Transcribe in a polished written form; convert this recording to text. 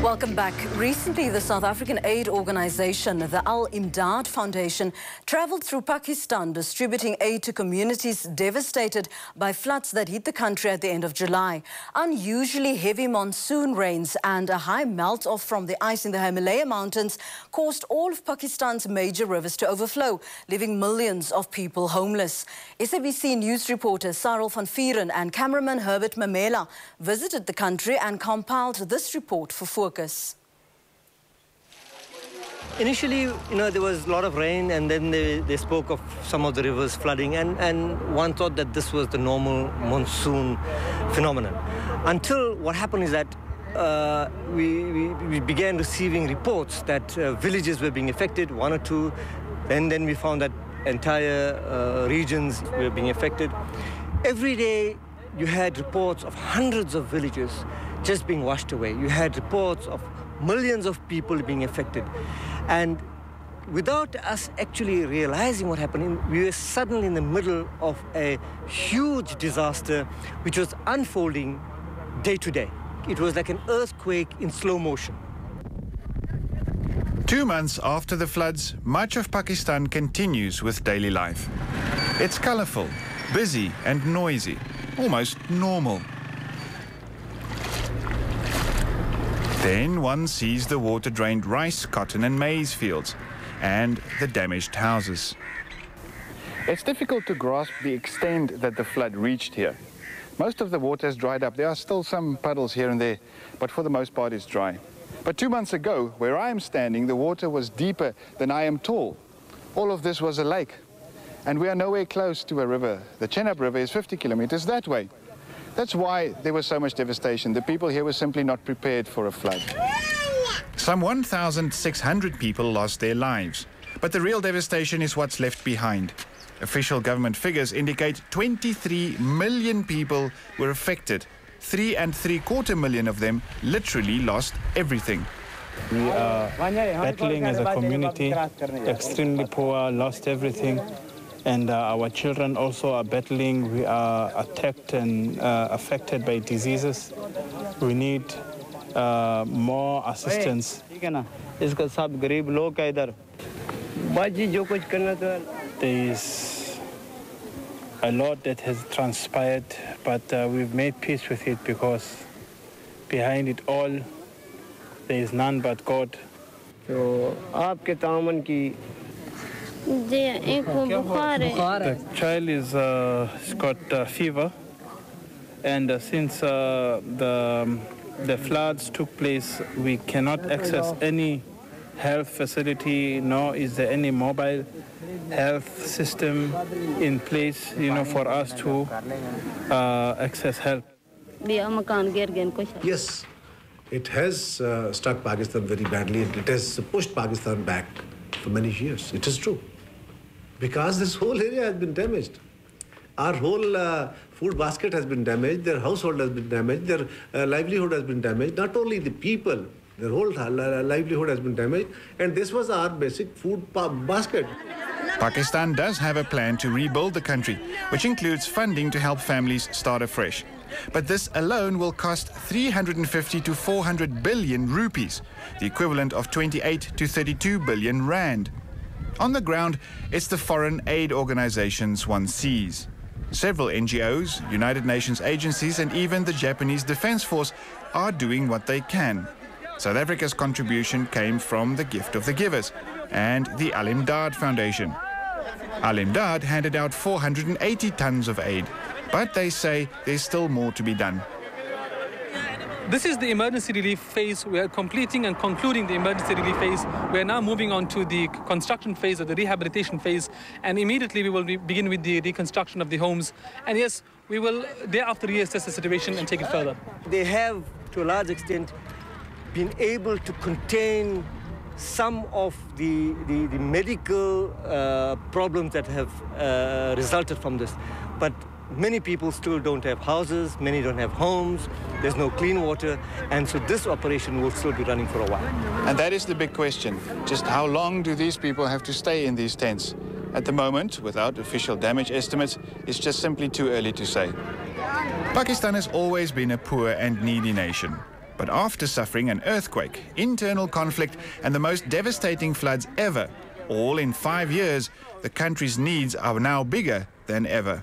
Welcome back. Recently, the South African aid organisation, the Al-Imdaad Foundation, travelled through Pakistan distributing aid to communities devastated by floods that hit the country at the end of July. Unusually heavy monsoon rains and a high melt-off from the ice in the Himalaya mountains caused all of Pakistan's major rivers to overflow, leaving millions of people homeless. SABC news reporter Sarel van Vieren and cameraman Herbert Mamela visited the country and compiled this report for Focus. Initially, there was a lot of rain, and then they spoke of some of the rivers flooding, and one thought that this was the normal monsoon phenomenon. Until what happened is that we began receiving reports that villages were being affected, one or two, and then we found that entire regions were being affected. Every day you had reports of hundreds of villages just being washed away. You had reports of millions of people being affected. And without us actually realizing what happened, we were suddenly in the middle of a huge disaster which was unfolding day to day. It was like an earthquake in slow motion. 2 months after the floods, much of Pakistan continues with daily life. It's colorful, busy and noisy, almost normal. Then one sees the water-drained rice, cotton and maize fields and the damaged houses. It's difficult to grasp the extent that the flood reached here. Most of the water has dried up. There are still some puddles here and there, but for the most part it's dry. But 2 months ago, where I am standing, the water was deeper than I am tall. All of this was a lake, and we are nowhere close to a river. The Chenab River is 50 kilometers that way. That's why there was so much devastation. The people here were simply not prepared for a flood. Some 1,600 people lost their lives, but the real devastation is what's left behind. Official government figures indicate 23 million people were affected. 3.75 million of them literally lost everything. We are battling as a community, extremely poor, lost everything. And our children also are battling. We are attacked and affected by diseases. We need more assistance. There is a lot that has transpired, but we've made peace with it because behind it all, there is none but God. The child is got fever, and since the floods took place, we cannot access any health facility, nor is there any mobile health system in place, for us to access help. Yes, it has struck Pakistan very badly, and it has pushed Pakistan back for many years. It is true. Because this whole area has been damaged. Our whole food basket has been damaged, their household has been damaged, their livelihood has been damaged. Not only the people, their whole livelihood has been damaged, and this was our basic food basket. Pakistan does have a plan to rebuild the country, which includes funding to help families start afresh. But this alone will cost 350 to 400 billion rupees, the equivalent of 28 to 32 billion rand. On the ground, it's the foreign aid organizations one sees. Several NGOs, United Nations agencies and even the Japanese Defense Force are doing what they can. South Africa's contribution came from the gift of the givers and the Al-Imdaad Foundation. Al-Imdaad handed out 480 tons of aid, but they say there's still more to be done. This is the emergency relief phase. We are completing and concluding the emergency relief phase. We are now moving on to the construction phase or the rehabilitation phase, and immediately we will begin with the reconstruction of the homes. And yes, we will thereafter reassess the situation and take it further. They have, to a large extent, been able to contain some of the medical problems that have resulted from this. But many people still don't have houses, many don't have homes, there's no clean water, and so this operation will still be running for a while. And that is the big question. Just how long do these people have to stay in these tents? At the moment, without official damage estimates, it's just simply too early to say. Pakistan has always been a poor and needy nation. But after suffering an earthquake, internal conflict and the most devastating floods ever, all in 5 years, the country's needs are now bigger than ever.